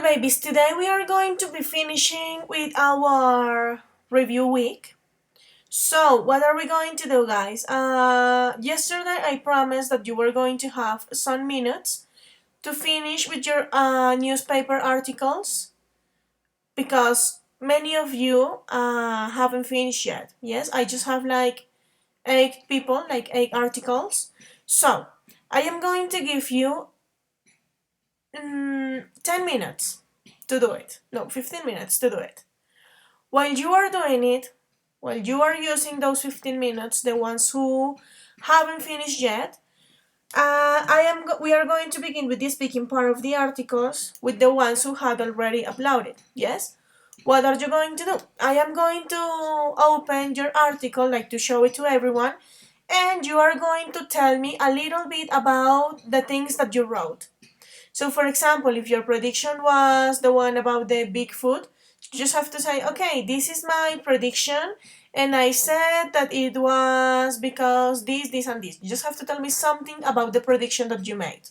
babies, today we are going to be finishing with our review week. So, what are we going to do, guys? Yesterday I promised that you were going to have some minutes to finish with your newspaper articles because many of you haven't finished yet. Yes, I just have like 8 people, like 8 articles. So, I am going to give you 10 minutes to do it. No, 15 minutes to do it. While you are doing it, while you are using those 15 minutes, the ones who haven't finished yet, we are going to begin with the speaking part of the articles with the ones who had already uploaded. Yes? What are you going to do? I am going to open your article, like to show it to everyone, and you are going to tell me a little bit about the things that you wrote. So, for example, if your prediction was the one about the Bigfoot, you just have to say, okay, this is my prediction, and I said that it was because this, and this. You just have to tell me something about the prediction that you made.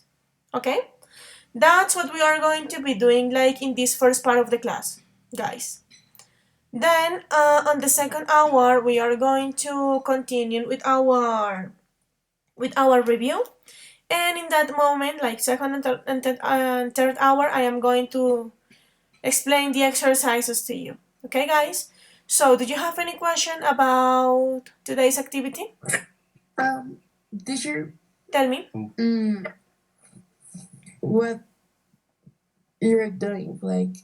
Okay? That's what we are going to be doing, like in this first part of the class, guys. Then, on the second hour, we are going to continue with our review. And in that moment, like second and third hour, I am going to explain the exercises to you. Okay, guys? So, do you have any question about today's activity? Teacher, Tell me. What you're doing? Like,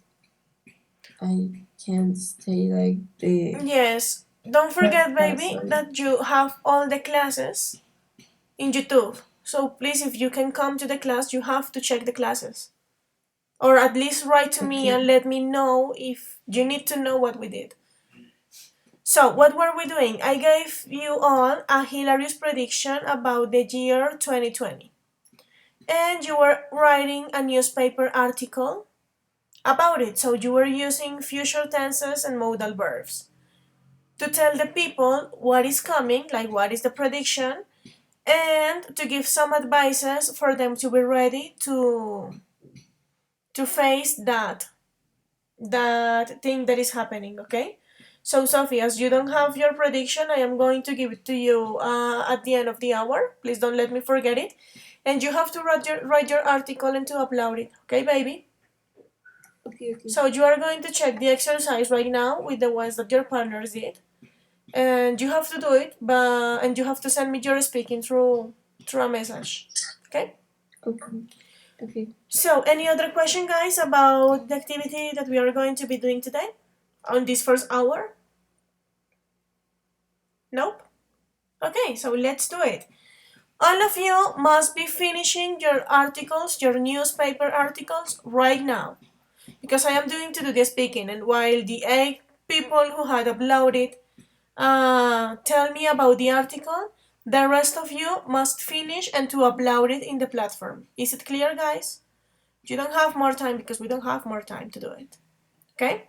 I can't stay like the. Yes. Don't forget, baby, that you have all the classes in YouTube. So please, if you can come to the class, you have to check the classes. Or at least write to me and let me know if you need to know what we did. So, what were we doing? I gave you all a hilarious prediction about the year 2020. And you were writing a newspaper article about it. So, you were using future tenses and modal verbs to tell the people what is coming, like what is the prediction, and to give some advices for them to be ready to face that thing that is happening. Okay, so Sophie, as you don't have your prediction, I am going to give it to you at the end of the hour. Please don't let me forget it, and you have to write your article and to upload it. Okay, baby? Okay. So you are going to check the exercise right now with the ones that your partners did, and you have to do it, and you have to send me your speaking through a message. Okay. Okay. So, any other question, guys, about the activity that we are going to be doing today on this first hour? Nope? Okay, so let's do it. All of you must be finishing your articles, your newspaper articles, right now. Because I am doing to do the speaking, and while the 8 people who had uploaded tell me about the article, the rest of you must finish and to upload it in the platform. Is it clear, guys? You don't have more time because we don't have more time to do it. Okay?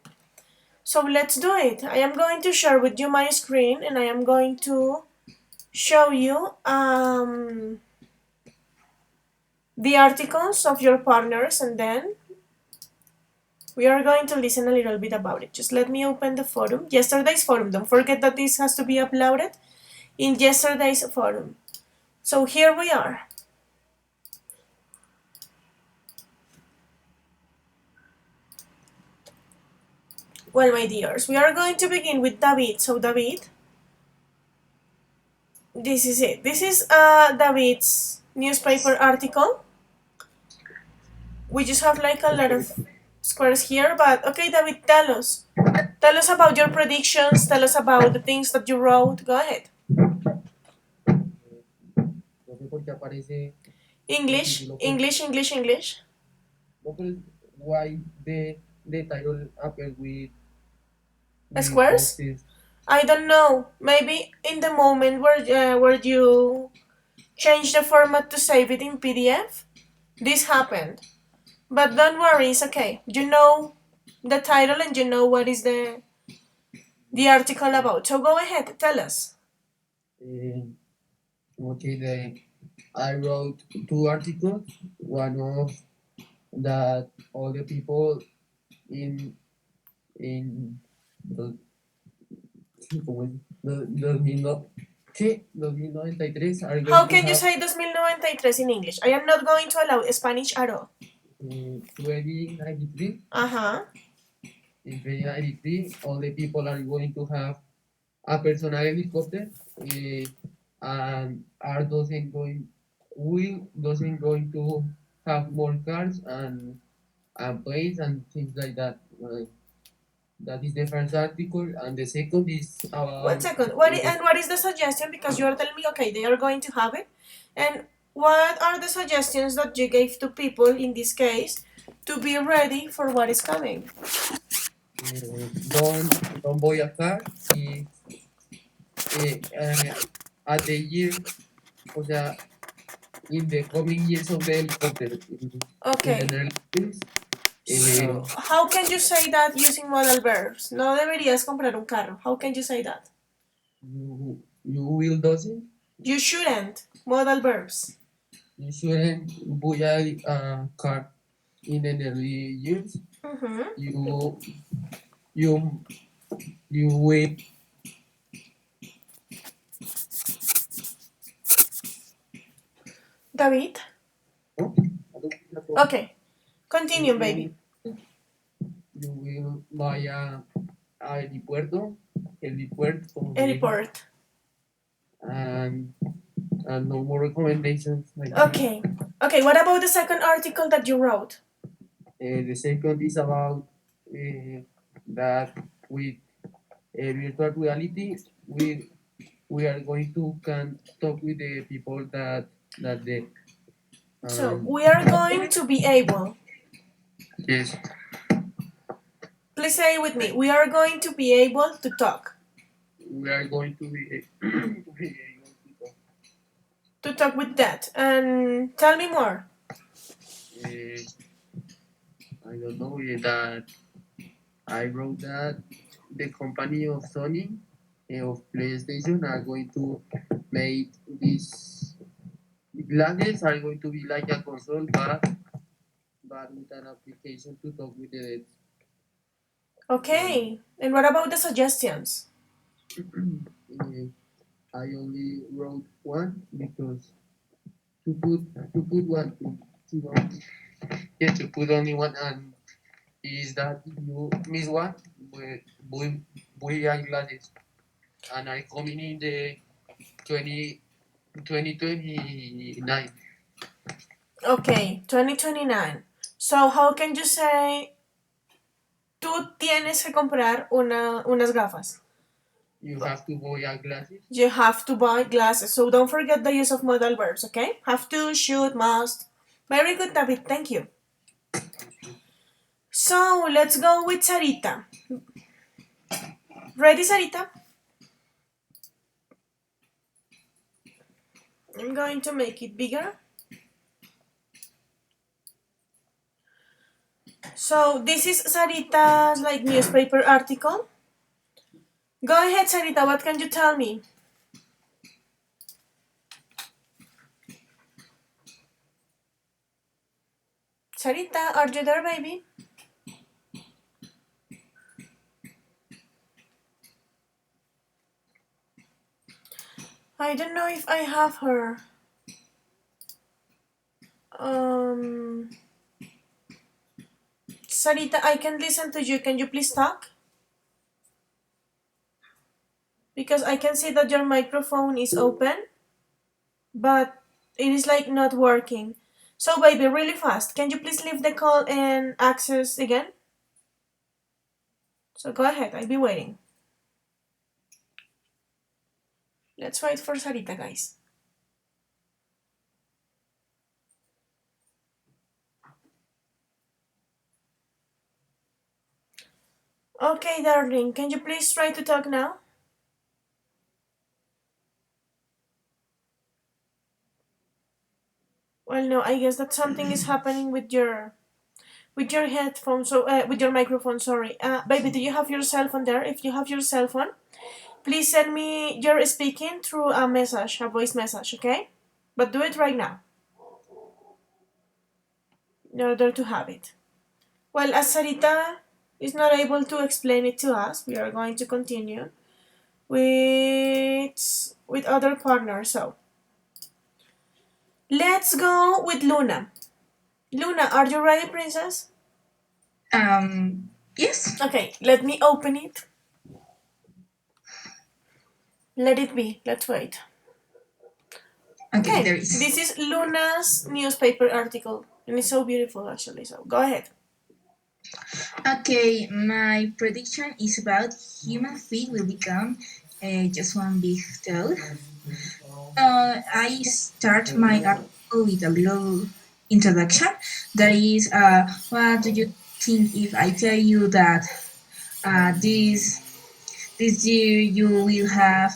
So let's do it. I am going to share with you my screen and I am going to show you the articles of your partners, and then we are going to listen a little bit about it. Just let me open the forum. Yesterday's forum. Don't forget that this has to be uploaded in yesterday's forum. So here we are. Well, my dears, we are going to begin with David. So David, this is it. This is David's newspaper article. We just have like a lot of squares here, but okay, David, tell us. Tell us about your predictions. Tell us about the things that you wrote. Go ahead. English, English, English, English. Why the title appears with Squares? I don't know. Maybe in the moment where you change the format to save it in PDF, this happened. But don't worry, it's okay. You know the title and you know what is the article about. So go ahead, tell us. Okay, I wrote 2 articles. One of that all the people in the, ¿cómo es? The 2093 are How going to can you have say 2093 in English? I am not going to allow Spanish at all. 2093. Uh-huh. In 2093, all the people are going to have a personal helicopter, and are doesn't going will doesn't going to have more cars and planes and things like that. That is the first article, and the second is One about second. What is the suggestion? Because you are telling me, okay, they are going to have it. And what are the suggestions that you gave to people in this case to be ready for what is coming? don't buy a car if, at the year, o sea, in the coming years of the helicopter, in the Okay. next years, So, how can you say that using modal verbs? No deberías comprar un carro. How can you say that? you will doesn't You shouldn't. Modal verbs. you shouldn't buy a car in the early years. Mm-hmm. You you you will. David? Okay. Continue, baby. You will buy a helipuerto, como se dice, Airport. and no more recommendations like that. Okay. Okay, what about the second article that you wrote? The second is about that with virtual reality, we are going to can talk with the people that they So, we are going to be able. yes, Please say it with me. We are going to be able to talk. we are going to be to be able to talk. To talk with that. And tell me more. I don't know that I wrote that the company of Sony of PlayStation are going to make these glasses are going to be like a console, but with an application to talk with the Okay. And what about the suggestions? I only wrote one because to put one to put only one, and is that if you miss one, we we eyeglasses and are coming in the 2029. Okay, 2029. So, how can you say tú tienes que comprar unas gafas? You have to buy eyeglasses. You have to buy glasses. So, don't forget the use of modal verbs, okay? Have to, should, must. Very good, David. Thank you. So, let's go with Sarita. Ready, Sarita? I'm going to make it bigger. So this is Sarita's like newspaper article. Go ahead, Sarita, what can you tell me? Sarita, are you there, baby? I don't know if I have her. Sarita, I can listen to you. Can you please talk? Because I can see that your microphone is open, but it is like not working. So, baby, really fast. Can you please leave the call and access again? So go ahead. I'll be waiting. Let's wait for Sarita, guys. Okay, darling. Can you please try to talk now? Well, no, I guess that something is happening with your headphone, so with your microphone. Sorry, baby. Do you have your cell phone there? If you have your cell phone, please send me your speaking through a message, a voice message, okay? But do it right now. in order to have it. Well, as Sarita is not able to explain it to us, we are going to continue with other partners. So let's go with Luna. Luna, are you ready, princess? Yes. Okay, let me open it. Let it be. Let's wait. Okay, Okay, there is. this is Luna's newspaper article, and it's so beautiful actually. So go ahead. Okay, my prediction is about human feet will become just one big toe. I start my article with a little introduction. That is, what do you think if I tell you that this year you will have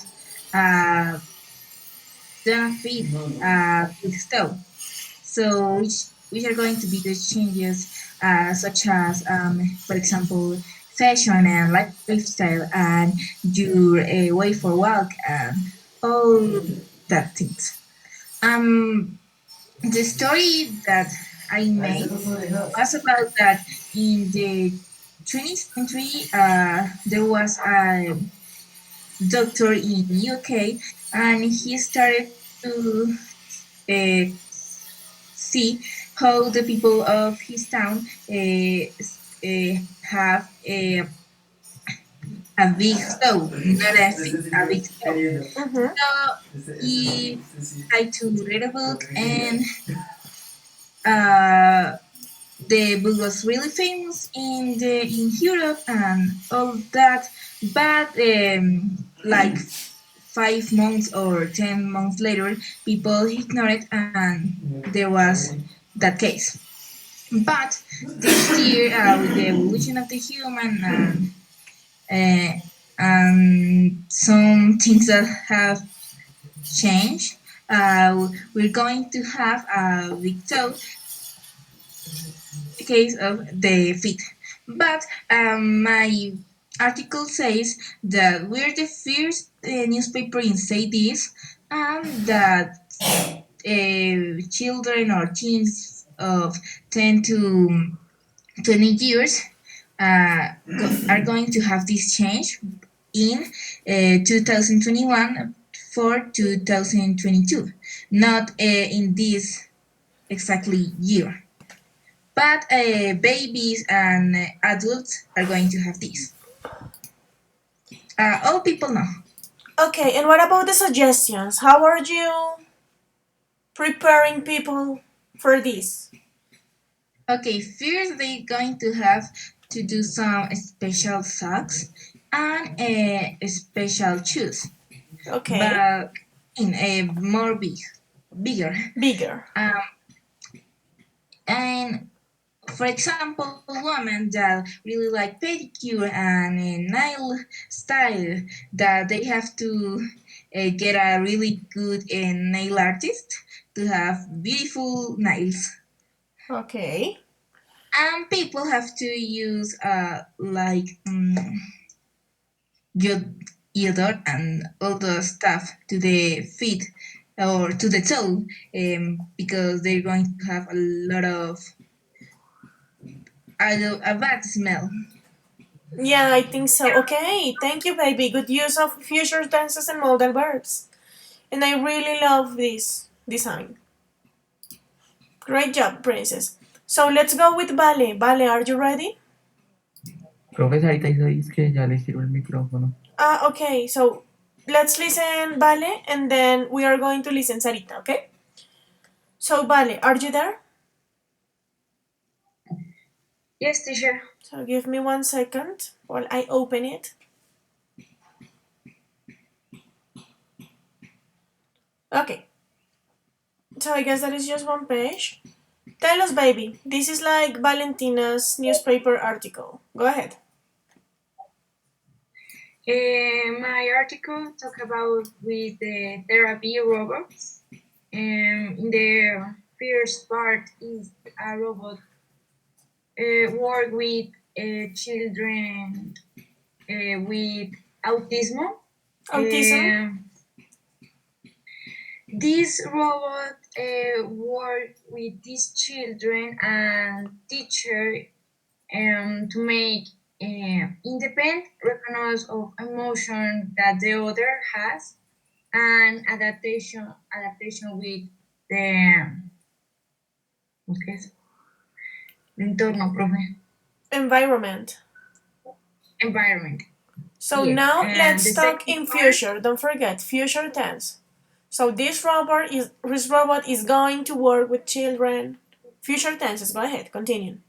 uh, the feet big toe? So, which are going to be the changes, such as, for example, fashion and lifestyle, and your way for walk, and all that things. The story that I made was about that in the 20th century, there was a doctor in UK, and he started to uh, see how the people of his town have a big stove, not a feet, a big stove. Mm-hmm. So he tried to read a book, and uh, the book was really famous in Europe and all that. But like 5 months or 10 months later, people ignored it, and there was that case. But this year, with the evolution of the human and some things that have changed, we're going to have a big toe case of the feet. But my article says that we're the first newspaper in say this, and that children or teens of 10 to 20 years are going to have this change in 2021 for 2022, not in this exactly year. But babies and adults are going to have this. All people know. Okay, and what about the suggestions? How are you preparing people for this? Okay, first they're going to have to do some special socks and special shoes, Okay, but in a more bigger. bigger. Um, and for example, women that really like pedicure and nail style, that they have to get a really good nail artist to have beautiful nails. Okay. And people have to use like yodor and all the stuff to the feet or to the toe, because they're going to have a lot of a bad smell. Yeah, I think so. Okay, thank you, baby. Good use of future tenses and modal verbs. And I really love this design. Great job, princess. So let's go with Vale. Vale, are you ready? Profe, ahorita dice que ya le sirve el micrófono. Okay, so let's listen Vale and then we are going to listen Sarita, okay? So Vale, are you there? Yes, teacher. So give me 1 second while I open it. Okay, so I guess that is just one page. Tell us, baby. This is like Valentina's newspaper article. Go ahead. My article talk about with the therapy robots. In the first part is a robot work with children with autism. Autism. This robot work with these children and teacher to make independent recognition of emotion that the other has and adaptation with the ¿qué es? El entorno, profe. Environment. Environment. So Yes. now And let's the talk second in part- future. Don't forget future tense. So this robot is going to work with children. Future tenses. Go ahead. Continue.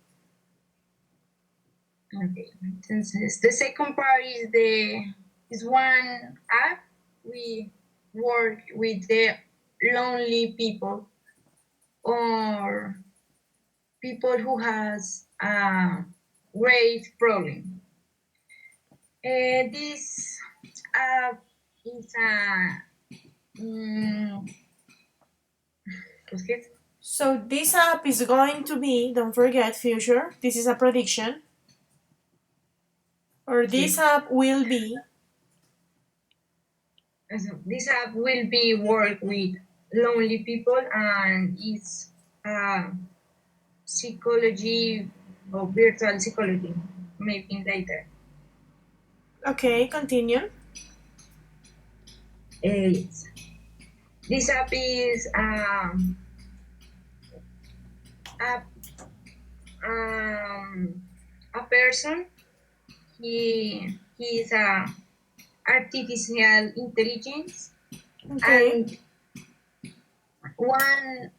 Okay. Entonces, the second part is one app we work with the lonely people or people who has a great problem. This app is a ¿pues qué es? So this app is going to be, don't forget future, this is a prediction. Or this Yes. app will be. So this app will be work with lonely people and it's psychology or virtual psychology, maybe later. Okay, continue. Yes. This app is a, a person. He is a artificial intelligence, Okay. and one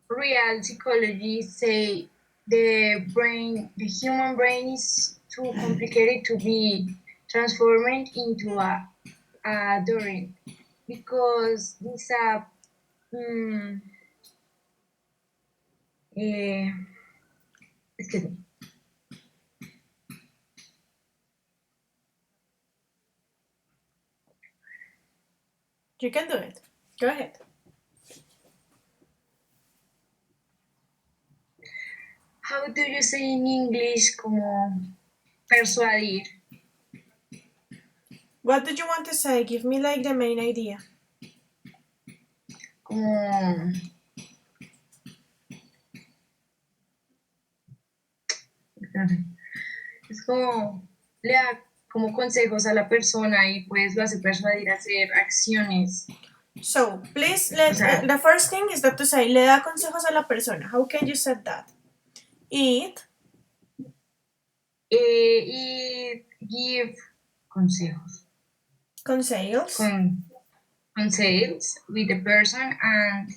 real psychologist say the human brain is too complicated to be transformed into a Dorian because this excuse me. You can do it. Go ahead. How do you say in English como persuadir? What did you want to say? Give me like the main idea. Como es como le da como consejos a la persona y pues lo hace persuadir a hacer acciones. So, please, the first thing is that to say, le da consejos a la persona. How can you say that? It Give consejos. Conseils. Consejos with the person and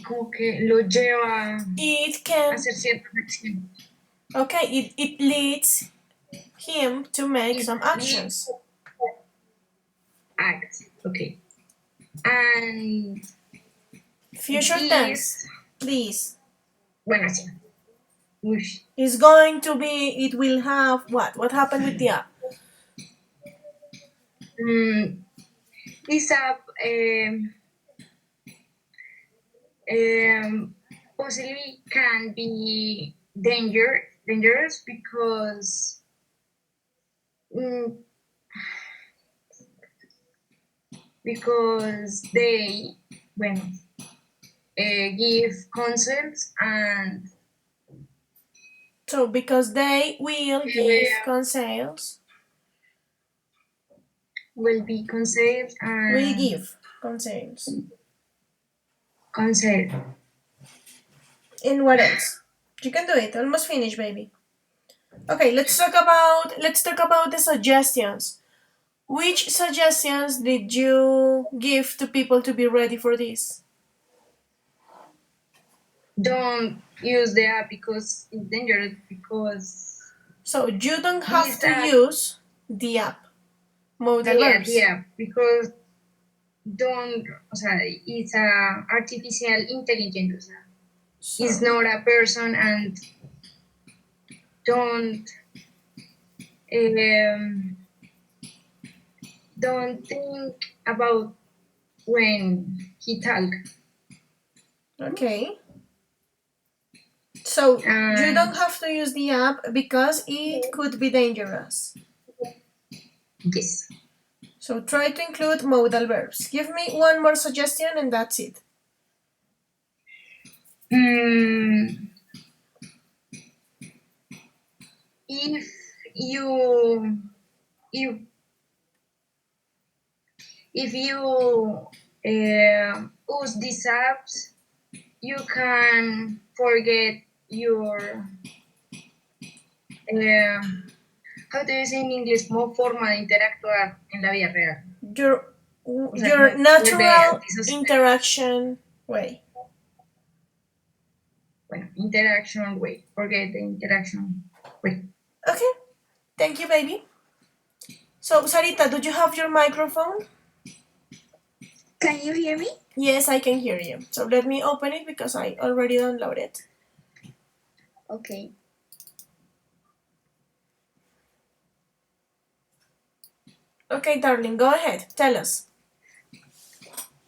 como que lo lleva It a can. hacer ciertas acciones. Okay, it leads him to make some actions. Act. Okay. And Future this, tense. This bueno, sí. Ush. is going to be. It will have what? What happened with the app? This app possibly can be dangerous because they give concepts and So because they will give conseils. will be concepts and Will give conseils. concept. And what else? You can do it. Almost finished, baby. Okay, let's talk about the suggestions. Which suggestions did you give to people to be ready for this? Don't use the app because it's dangerous because So you don't have this to app- use the app. Modal verbs. Yeah, because it's a artificial intelligence. So, It's not a person and don't think about when he talk. okay. So you don't have to use the app because it could be dangerous. Yes. So try to include modal verbs. Give me one more suggestion and that's it. If you if if you use these apps, you can forget your how do you say in English, more forma de interactuar en la vida real. Your natural interaction way. Bueno, interaction way. Forget the interaction way. Okay. Thank you, baby. So, Sarita, do you have your microphone? Can you hear me? Yes, I can hear you. So let me open it because I already downloaded. Okay. Okay, darling, go ahead. Tell us.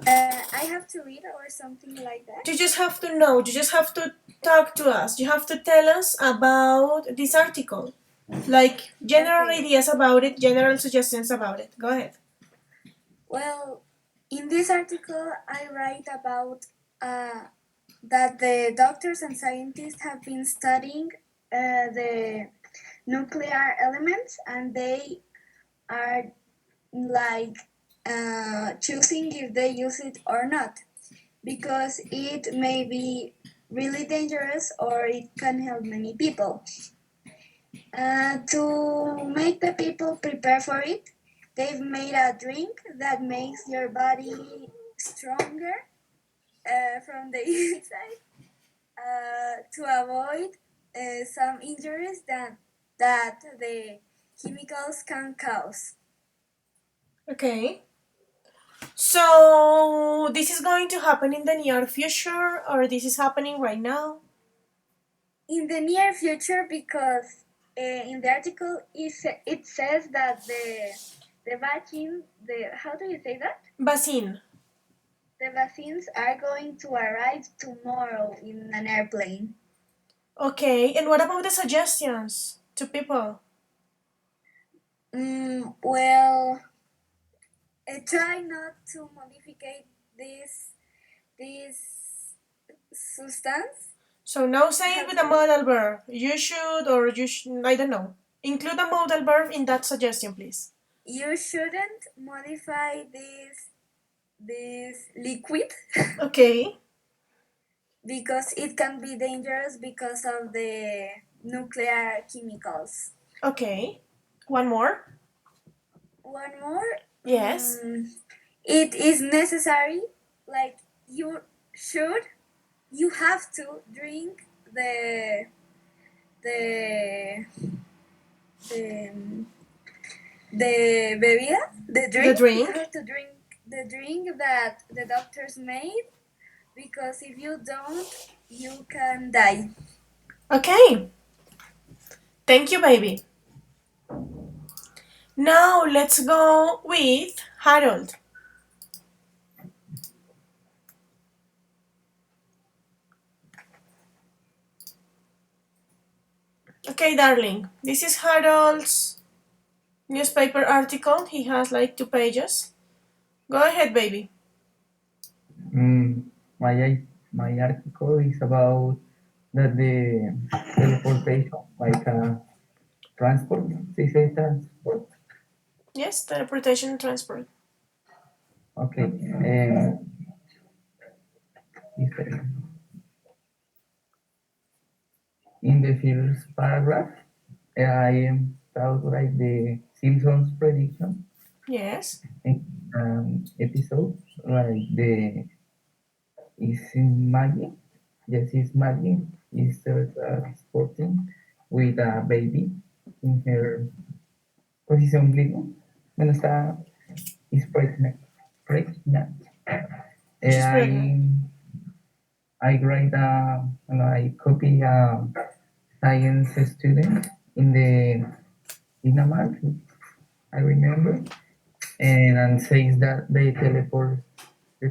I have to read or something like that? You just have to know. You just have to talk to us. You have to tell us about this article. Like general ideas about it, general suggestions about it. Go ahead. Well, in this article, I write about that the doctors and scientists have been studying the nuclear elements, and they are like choosing if they use it or not, because it may be really dangerous or it can help many people. To make the people prepare for it, they've made a drink that makes your body stronger from the inside to avoid some injuries that the chemicals can cause. Okay. So this is going to happen in the near future, or this is happening right now? In the near future, because in the article it says that the vaccine, how do you say that? Vaccine. The vaccines are going to arrive tomorrow in an airplane. Okay, and what about the suggestions to people? Well, try not to modify this substance. So now say it with a modal verb. You should, or you should, I don't know. Include a modal verb in that suggestion, please. You shouldn't modify this liquid. Okay. Because it can be dangerous because of the nuclear chemicals. Okay. One more. One more. Yes. It is necessary, like you have to drink the bebida, the drink. The drink. You have to drink the drink that the doctors made, because if you don't, you can die. Okay. Thank you, baby. Now let's go with Harold. Okay, darling. This is Harold's newspaper article. He has like 2 pages. Go ahead, baby. My article is about that the teleportation, like transport, they say transport. Yes, teleportation and transport. Okay. In the first paragraph, I am about like the Simpsons prediction. Yes. Episode like the is imagine, yes, is imagine is sporting with a baby in her posición ombligo. Bueno, está is pregnant. Pregnant. She's pregnant. I write I copy a science student in the Dinamarca, I remember, and says that the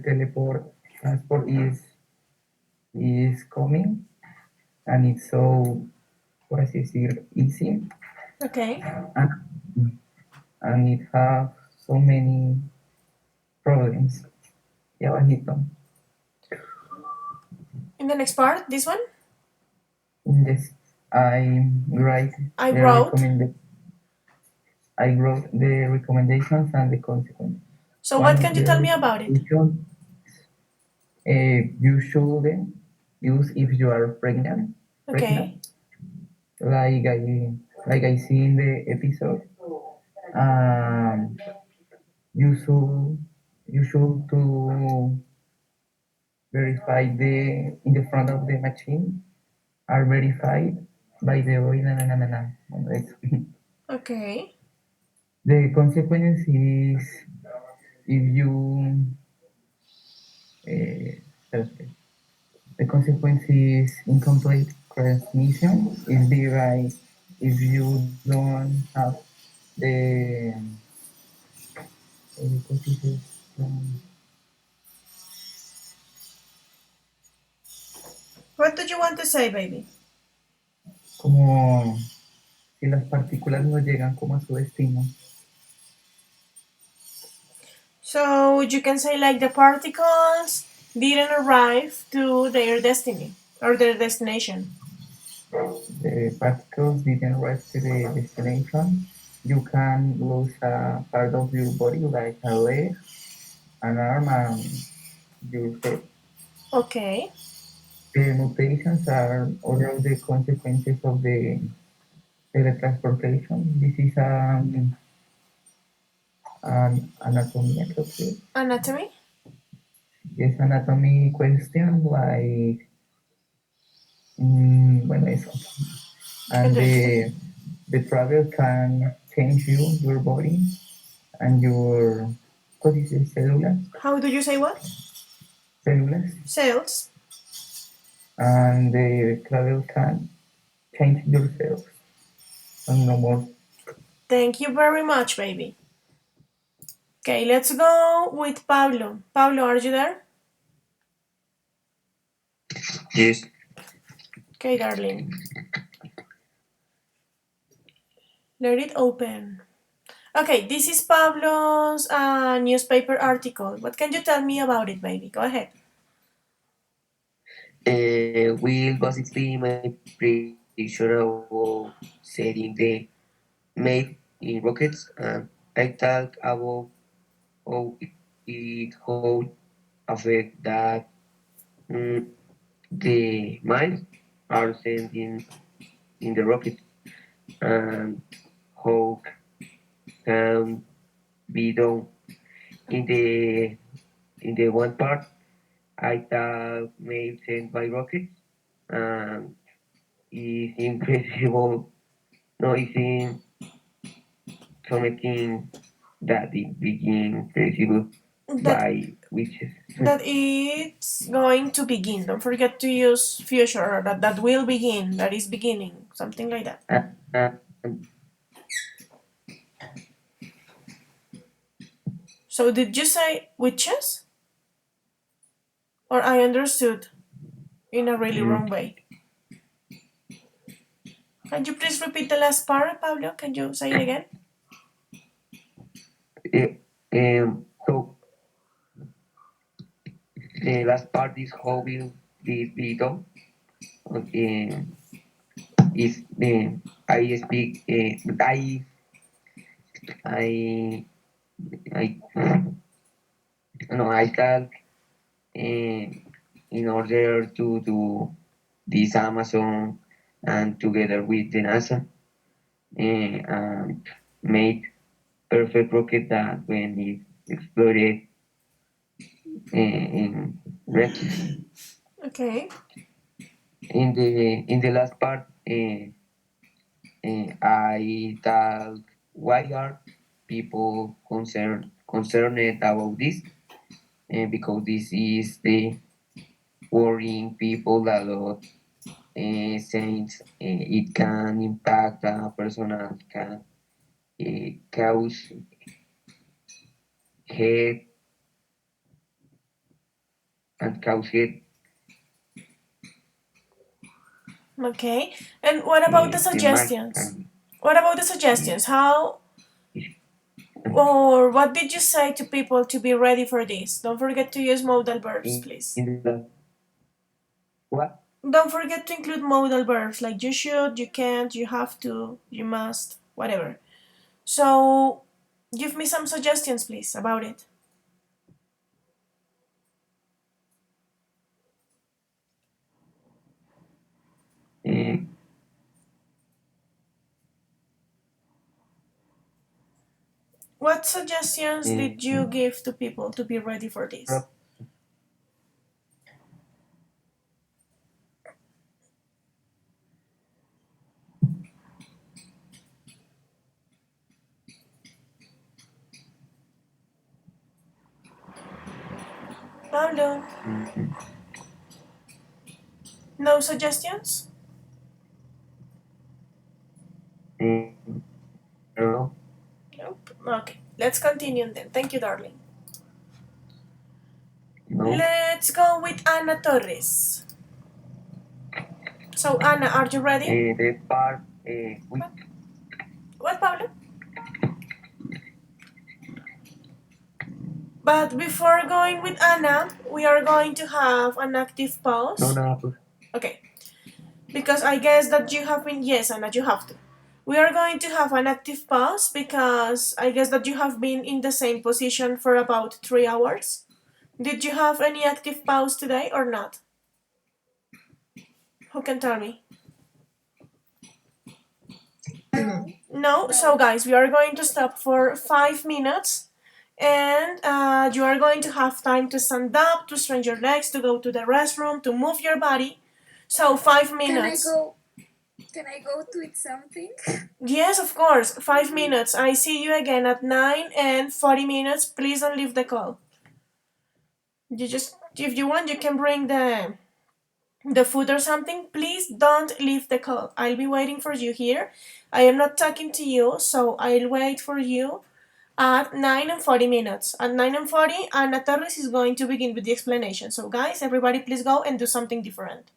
teleport transport is coming, and it's so, por así decir, easy, Okay. and it has so many problems. Yeah, bajito. In the next part, this one, Yes, I write I the wrote. I wrote the recommendations and the consequences. So One what of can you the tell me about it? recommendations you shouldn't use if you are Okay. pregnant, like I see in the episode. Um, you should to verify the in the front of the machine are verified by the oil. Okay. The consequence is if you uh, the consequence is incomplete transmission is be right if you don't have the what is it? Um, What do you want to say, baby? como si las partículas no llegan como a su destino. So you can say like the particles didn't arrive to their destiny or their destination. The particles didn't arrive to the destination. You can lose a part of your body, like a leg, an arm, and your head. Okay. The mutations are all of the consequences of the teletransportation. This is an anatomy, I creo. Anatomy? Yes, anatomy question, like, bueno, eso. And Interesting. the travel can change your body, and your, what is it, células? How do you say what? Células. Cells. And the travel can change your cells. And no more. Thank you very much, baby. Okay, let's go with Pablo. Pablo, are you there? Yes. Okay, darling. Let it open. Okay, this is Pablo's newspaper article. What can you tell me about it, baby? Go ahead. Will basically my prediction about setting the made in rockets, and I talk about how it could affect that the mines are sent in the rocket, and how can be done in the one part. I talk mail sent by rockets, and it's incredible. No, it's in something that it begin possible That by witches. that it's going to begin. Don't forget to use future. That will begin. That is beginning. Something like that. And So did you say witches? Or I understood in a really mm, wrong way? Can you please repeat the last part, Pablo? Can you say it again? so the last part is how will this be done. Um, is I speak I I no I talk in order to do this Amazon and together with the NASA and made perfect rocket that when it exploded in wrecks. Okay. In the last part, I talk why are people concerned about this, because this is the worrying people a lot. Since it can impact a person and can cause head and cause head Okay. And what about the the mic suggestions? and What about the uh, suggestions? How Or what did you say to people to be ready for this? Don't forget to use modal verbs, in, please. in the what? Don't forget to include modal verbs like you should, you can't, you have to, you must, whatever. So, give me some suggestions, please, about it. Uh, What suggestions did you uh, give to people to be ready for this? Pablo, mm, no suggestions? uh, no, Nope. Okay, let's continue then. Thank you, darling. no. Let's go with Ana Torres. So, Ana, are you ready? The part with What, Pablo? But before going with Anna, we are going to have an active no, pause. nada, pues. Okay, because I guess that you have been, yes, Anna, you have to. We are going to have an active pause because I guess that you have been in the same position for about 3 hours. Did you have any active pause today or not? Who can tell me? No? So, guys, we are going to stop for 5 minutes and you are going to have time to stand up, to stretch your legs, to go to the restroom, to move your body. So, 5 minutes. Can I go to eat something? Yes, of course. 5 minutes. I see you again at 9 and 40 minutes. Please don't leave the call. You just, if you want, you can bring the food or something. Please don't leave the call. I'll be waiting for you here. I am not talking to you, so I'll wait for you at 9 and 40 minutes. At 9 and 40, Ana Torres is going to begin with the explanation. So, guys, everybody, please go and do something different.